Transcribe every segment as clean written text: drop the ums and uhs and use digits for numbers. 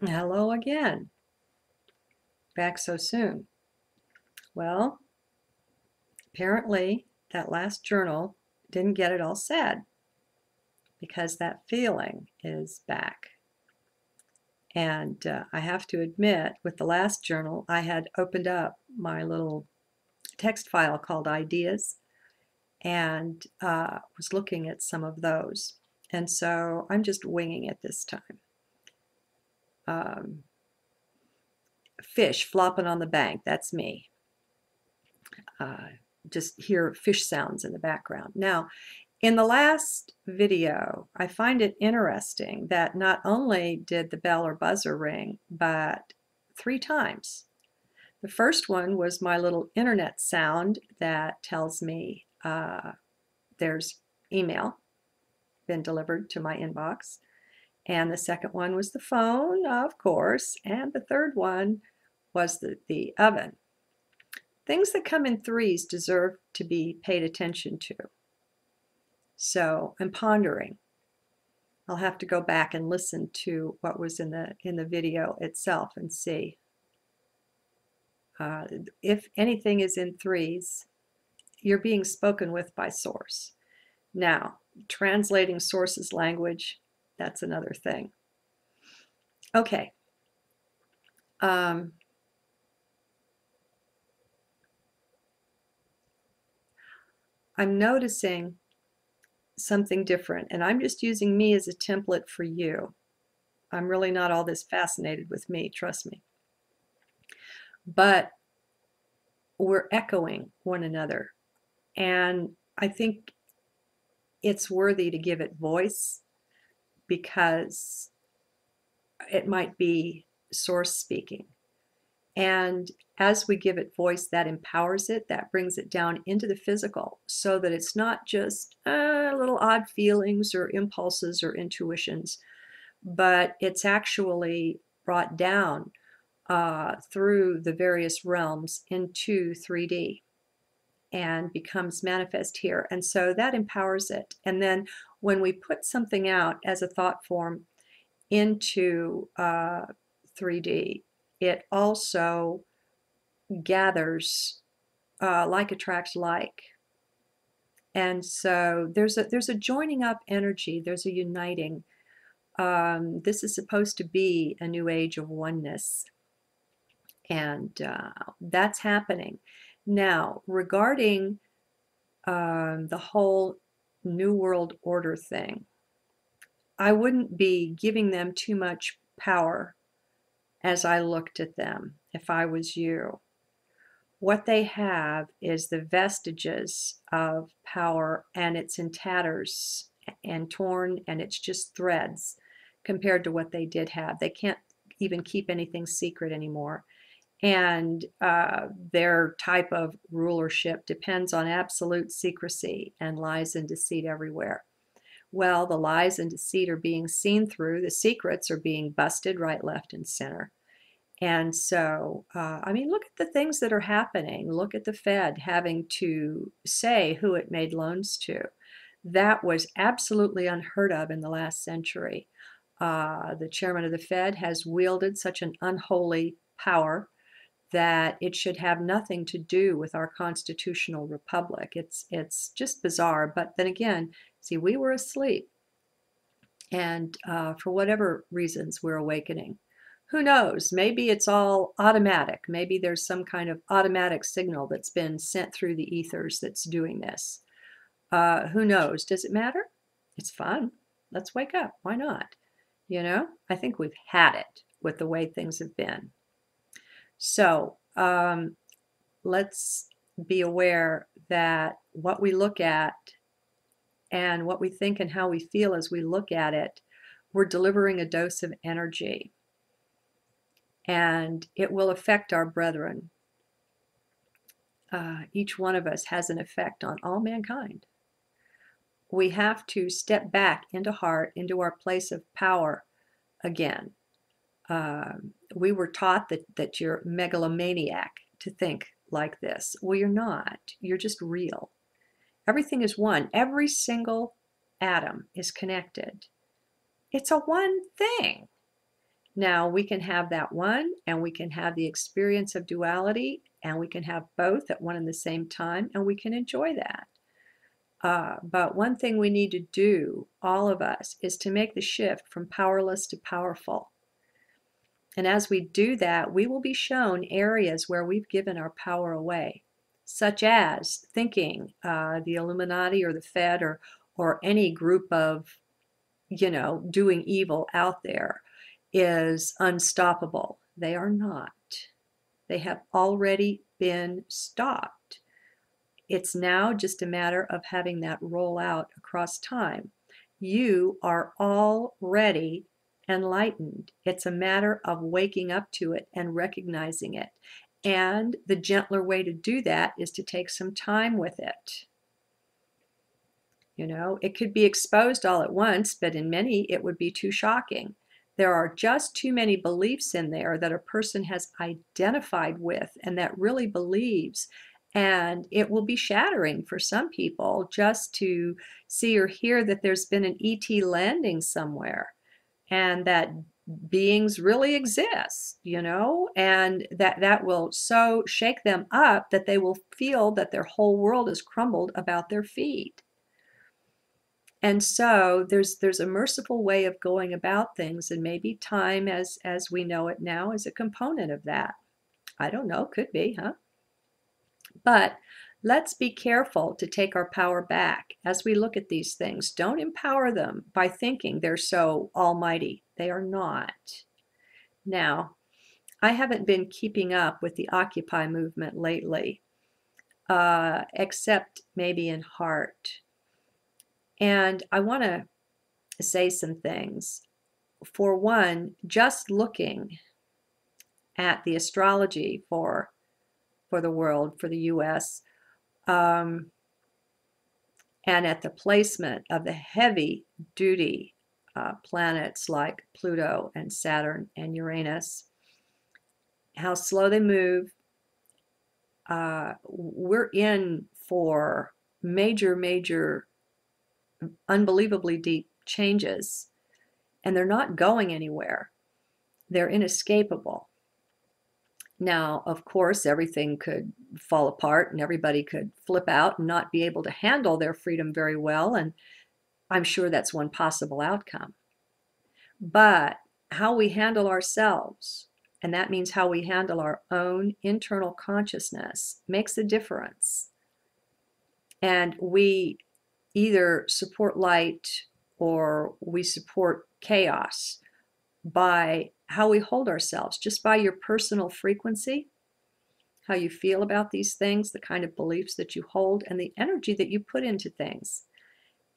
Hello again. Back so soon. Well, apparently that last journal didn't get it all said because that feeling is back. And I have to admit, with the last journal, I had opened up my little text file called Ideas and was looking at some of those. And so I'm just winging it this time. Um, Fish flopping on the bank, that's me. Uh, just hear fish sounds in the background. Now, in the last video, I find it interesting that not only did the bell or buzzer ring, but 3 times. The first one was my little internet sound that tells me there's email been delivered to my inbox. And the second one was the phone, of course. And the third one was the oven. Things that come in threes deserve to be paid attention to. So I'm pondering. I'll have to go back and listen to what was in the video itself and see. If anything is in threes, you're being spoken with by source. Now, translating source's language, that's another thing. Okay. I'm noticing something different, and I'm just using me as a template for you. I'm really not all this fascinated with me, trust me. But we're echoing one another, and I think it's worthy to give it voice because it might be source speaking. And as we give it voice, that empowers it, that brings it down into the physical so that it's not just little odd feelings or impulses or intuitions, but it's actually brought down through the various realms into 3D and becomes manifest here. And so that empowers it. And then when we put something out as a thought form into 3D, it also gathers like attracts like. And so there's a joining up energy, there's a uniting. This is supposed to be a new age of oneness, and that's happening. Now, regarding the whole New World Order thing, I wouldn't be giving them too much power as I looked at them if I was you. What they have is the vestiges of power, and it's in tatters and torn, and it's just threads compared to what they did have. They can't even keep anything secret anymore. And their type of rulership depends on absolute secrecy and lies and deceit everywhere. Well, the lies and deceit are being seen through, the secrets are being busted right, left, and center. And so, I mean, look at the things that are happening. Look at the Fed having to say who it made loans to. That was absolutely unheard of in the last century. The chairman of the Fed has wielded such an unholy power that it should have nothing to do with our constitutional republic. It's just bizarre. But then again, see, we were asleep, and for whatever reasons, we're awakening. Who knows? Maybe it's all automatic. Maybe there's some kind of automatic signal that's been sent through the ethers that's doing this. Who knows? Does it matter? It's fun. Let's wake up. Why not? You know, I think we've had it with the way things have been. So let's be aware that what we look at and what we think and how we feel as we look at it, we're delivering a dose of energy, and it will affect our brethren. Each one of us has an effect on all mankind. We have to step back into heart, into our place of power again. We were taught that you're megalomaniac to think like this. Well, you're not. You're just real. Everything is one. Every single atom is connected. It's a one thing. Now, we can have that one, and we can have the experience of duality, and we can have both at one and the same time, and we can enjoy that. But one thing we need to do, all of us, is to make the shift from powerless to powerful. And as we do that, we will be shown areas where we've given our power away, such as thinking the Illuminati or the Fed or any group of, doing evil out there is unstoppable. They are not. They have already been stopped. It's now just a matter of having that roll out across time. You are already enlightened. It's a matter of waking up to it and recognizing it. And the gentler way to do that is to take some time with it. It could be exposed all at once, but in many it would be too shocking. There are just too many beliefs in there that a person has identified with and that really believes. And it will be shattering for some people just to see or hear that there's been an ET landing somewhere and that beings really exist, and that will so shake them up that they will feel that their whole world is crumbled about their feet. And so there's a merciful way of going about things, and maybe time as we know it now is a component of that. I don't know, could be, huh? But let's be careful to take our power back as we look at these things. Don't empower them by thinking they're so almighty. They are not. Now, I haven't been keeping up with the Occupy movement lately, except maybe in heart. And I want to say some things. For one, just looking at the astrology for the world, for the U.S., and at the placement of the heavy-duty planets like Pluto and Saturn and Uranus, how slow they move. We're in for major, unbelievably deep changes, and they're not going anywhere. They're inescapable. Now, of course, everything could fall apart and everybody could flip out and not be able to handle their freedom very well, and I'm sure that's one possible outcome. But how we handle ourselves, and that means how we handle our own internal consciousness, makes a difference. And we either support light or we support chaos by how we hold ourselves, just by your personal frequency, how you feel about these things, the kind of beliefs that you hold, and the energy that you put into things.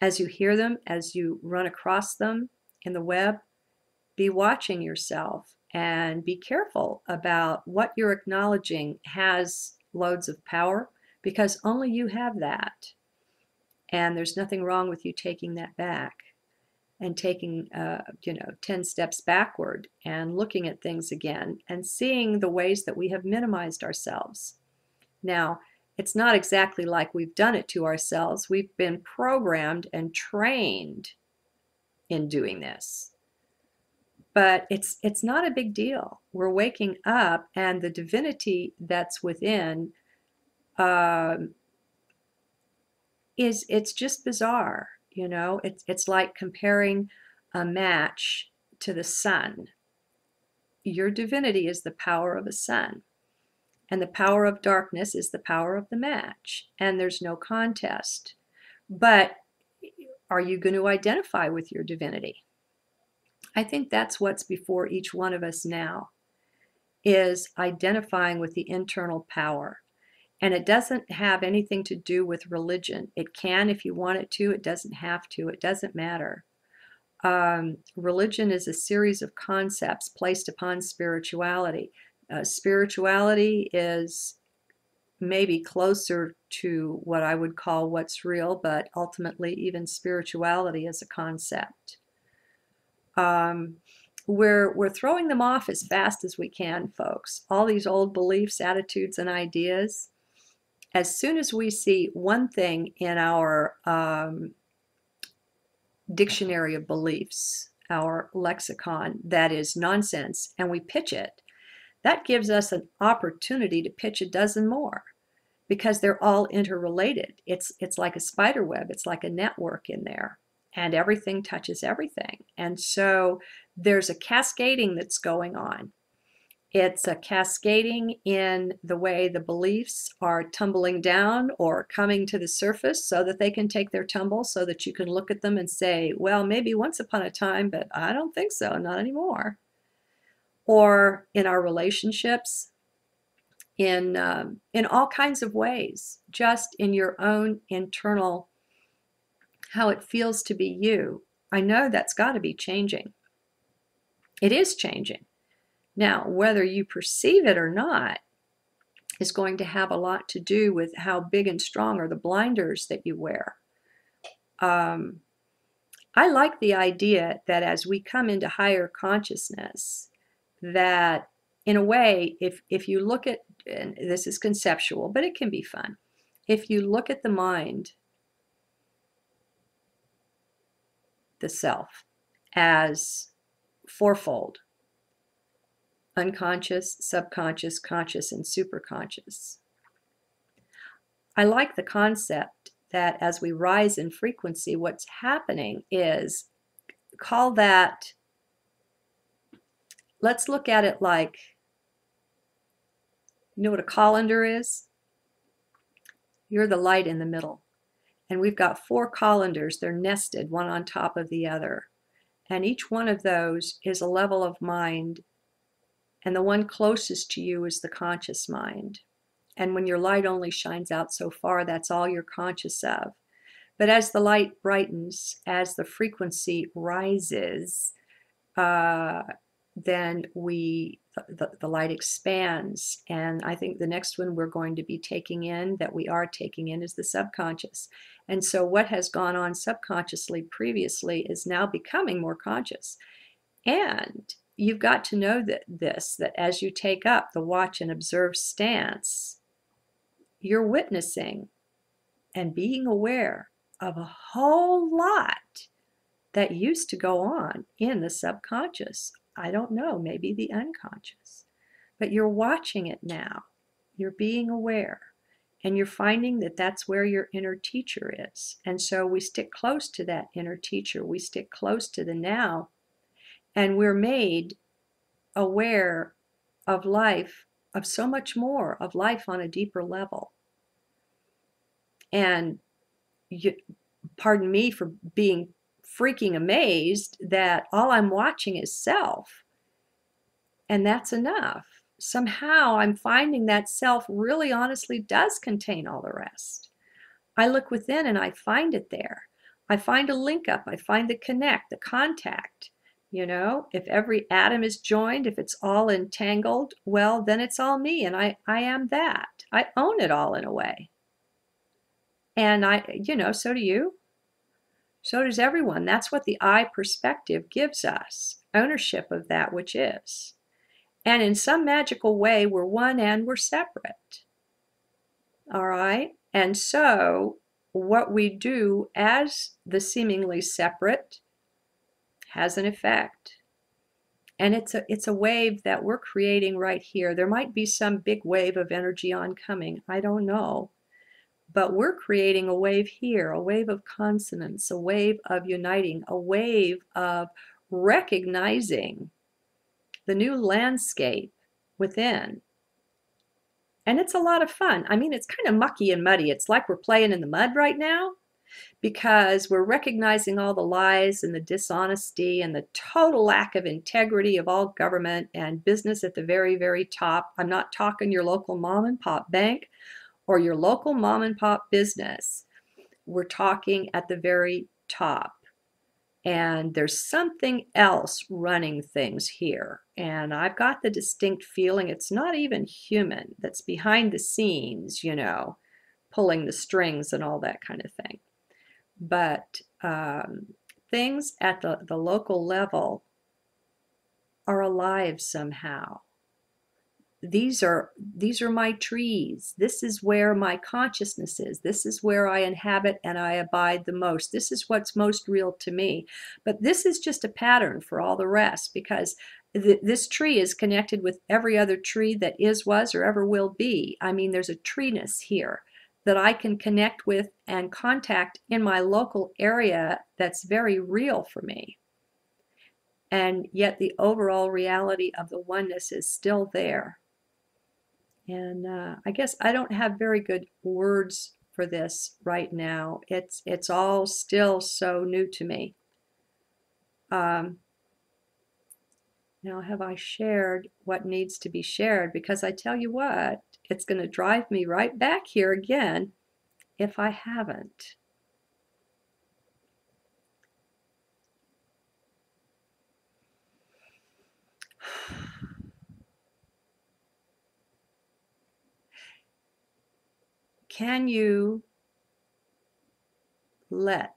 As you hear them, as you run across them in the web, be watching yourself and be careful about what you're acknowledging has loads of power, because only you have that. And there's nothing wrong with you taking that back and taking 10 steps backward and looking at things again and seeing the ways that we have minimized ourselves. Now, it's not exactly like we've done it to ourselves. We've been programmed and trained in doing this. But it's not a big deal. We're waking up, and the divinity that's within it's just bizarre. It's like comparing a match to the sun. Your divinity is the power of a sun, and the power of darkness is the power of the match, and there's no contest. But are you going to identify with your divinity? I think that's what's before each one of us now, is identifying with the internal power. And it doesn't have anything to do with religion. It can if you want it to. It doesn't have to. It doesn't matter. Religion is a series of concepts placed upon spirituality. Spirituality is maybe closer to what I would call what's real, but ultimately even spirituality is a concept. We're throwing them off as fast as we can, folks. All these old beliefs, attitudes, and ideas. As soon as we see one thing in our dictionary of beliefs, our lexicon that is nonsense and we pitch it, that gives us an opportunity to pitch a dozen more because they're all interrelated. It's like a spider web. It's like a network in there, and everything touches everything. And so there's a cascading that's going on. It's a cascading in the way the beliefs are tumbling down or coming to the surface so that they can take their tumble, so that you can look at them and say, well, maybe once upon a time, but I don't think so, not anymore. Or in our relationships, in all kinds of ways, just in your own internal, how it feels to be you. I know that's got to be changing. It is changing. Now, whether you perceive it or not is going to have a lot to do with how big and strong are the blinders that you wear. I like the idea that as we come into higher consciousness, that in a way, if you look at, and this is conceptual, but it can be fun, if you look at the mind, the self, as fourfold: unconscious, subconscious, conscious, and superconscious. I like the concept that as we rise in frequency, what's happening is, call that, let's look at it like, you know what a colander is? You're the light in the middle. And we've got 4 colanders. They're nested, one on top of the other. And each one of those is a level of mind. And the one closest to you is the conscious mind. And when your light only shines out so far, that's all you're conscious of. But as the light brightens, as the frequency rises, then the light expands. And I think the next one we're going to be taking in, that we are taking in, is the subconscious. And so what has gone on subconsciously previously is now becoming more conscious. And you've got to know that as you take up the watch and observe stance, you're witnessing and being aware of a whole lot that used to go on in the subconscious. I don't know, maybe the unconscious. But you're watching it now. You're being aware. And you're finding that that's where your inner teacher is. And so we stick close to that inner teacher. We stick close to the now. And we're made aware of life, of so much more, of life on a deeper level. And pardon me for being freaking amazed that all I'm watching is self. And that's enough. Somehow I'm finding that self really honestly does contain all the rest. I look within and I find it there. I find a link up. I find the connect, the contact. You know, if every atom is joined, if it's all entangled, well, then it's all me, and I am that. I own it all in a way. And so do you. So does everyone. That's what the I perspective gives us, ownership of that which is. And in some magical way, we're one and we're separate. All right? And so what we do as the seemingly separate has an effect. And it's a wave that we're creating right here. There might be some big wave of energy oncoming. I don't know. But we're creating a wave here, a wave of consonance, a wave of uniting, a wave of recognizing the new landscape within. And it's a lot of fun. I mean, it's kind of mucky and muddy. It's like we're playing in the mud right now, because we're recognizing all the lies and the dishonesty and the total lack of integrity of all government and business at the very, very top. I'm not talking your local mom and pop bank or your local mom and pop business. We're talking at the very top. And there's something else running things here. And I've got the distinct feeling it's not even human, that's behind the scenes, pulling the strings and all that kind of thing. But things at the local level are alive somehow. these are my trees. This is where my consciousness is. This is where I inhabit and I abide the most. This is what's most real to me. But this is just a pattern for all the rest, because this tree is connected with every other tree that is, was, or ever will be. I mean, there's a treeness here that I can connect with and contact in my local area that's very real for me. And yet the overall reality of the oneness is still there. And I guess I don't have very good words for this right now. It's all still so new to me. Now, have I shared what needs to be shared? Because I tell you what, it's going to drive me right back here again if I haven't. Can you let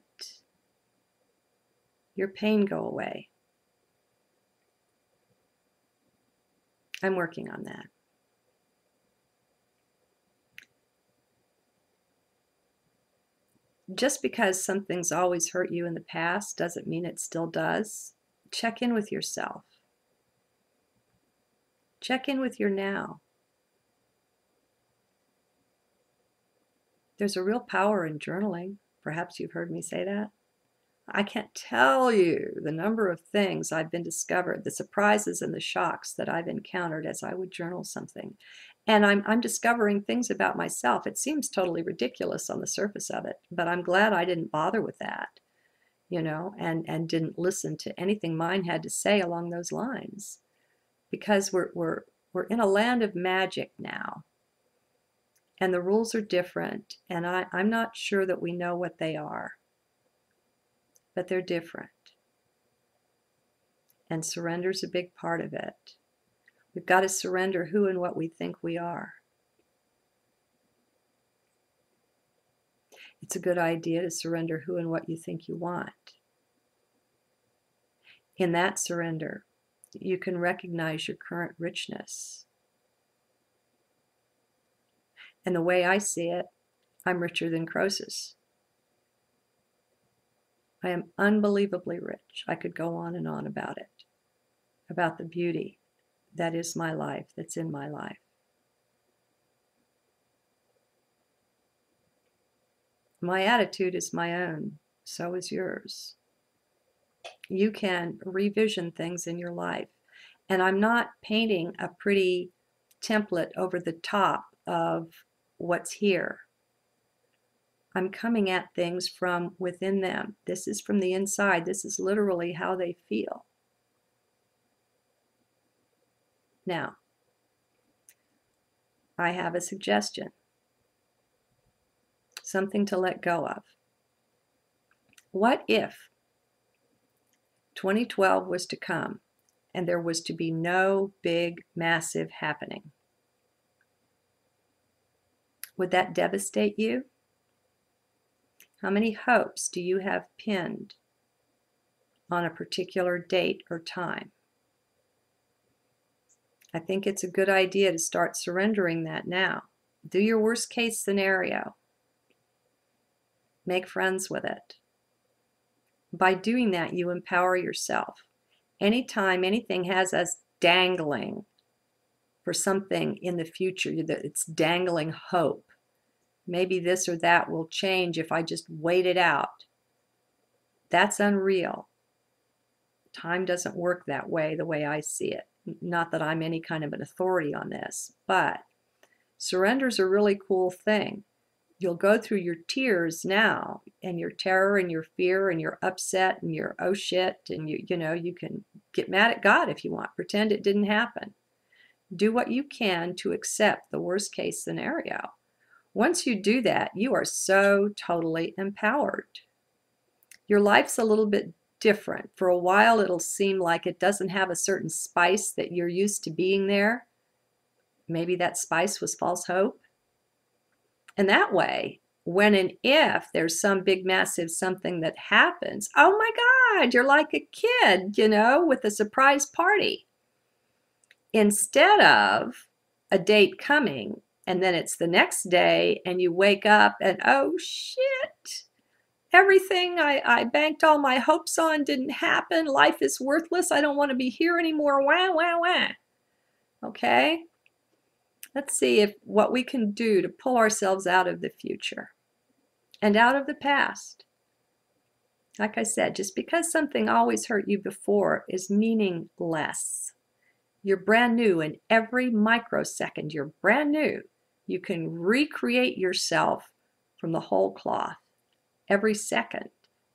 your pain go away? I'm working on that. Just because something's always hurt you in the past doesn't mean it still does. Check in with yourself. Check in with your now. There's a real power in journaling. Perhaps you've heard me say that. I can't tell you the number of things I've been discovered, the surprises and the shocks that I've encountered as I would journal something. And I'm discovering things about myself. It seems totally ridiculous on the surface of it, but I'm glad I didn't bother with that, and didn't listen to anything mine had to say along those lines. Because we're in a land of magic now. And the rules are different, and I'm not sure that we know what they are. But they're different. And surrender's a big part of it. We've got to surrender who and what we think we are. It's a good idea to surrender who and what you think you want. In that surrender, you can recognize your current richness. And the way I see it, I'm richer than Croesus. I am unbelievably rich. I could go on and on about it, about the beauty that is my life, that's in my life. My attitude is my own, so is yours. You can revision things in your life. And I'm not painting a pretty template over the top of what's here. I'm coming at things from within them. This is from the inside. This is literally how they feel. Now, I have a suggestion. Something to let go of. What if 2012 was to come and there was to be no big, massive happening? Would that devastate you? How many hopes do you have pinned on a particular date or time? I think it's a good idea to start surrendering that now. Do your worst case scenario. Make friends with it. By doing that, you empower yourself. Anytime anything has us dangling for something in the future, it's dangling hope. Maybe this or that will change if I just wait it out. That's unreal. Time doesn't work that way, the way I see it. Not that I'm any kind of an authority on this, but surrender's a really cool thing. You'll go through your tears now, and your terror and your fear and your upset and your oh shit, and you can get mad at God if you want. Pretend it didn't happen. Do what you can to accept the worst case scenario. Once you do that, you are so totally empowered. Your life's a little bit different. For a while, it'll seem like it doesn't have a certain spice that you're used to being there. Maybe that spice was false hope. And that way, when and if there's some big, massive something that happens, oh my God, you're like a kid, with a surprise party. Instead of a date coming, and then it's the next day and you wake up and, oh shit, everything I banked all my hopes on didn't happen. Life is worthless. I don't want to be here anymore. Wah, wah, wah. Okay? Let's see what we can do to pull ourselves out of the future and out of the past. Like I said, just because something always hurt you before is meaningless. You're brand new in every microsecond. You're brand new. You can recreate yourself from the whole cloth every second.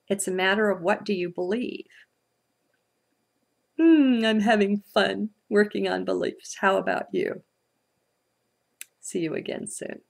It's a matter of what do you believe. I'm having fun working on beliefs. How about you? See you again soon.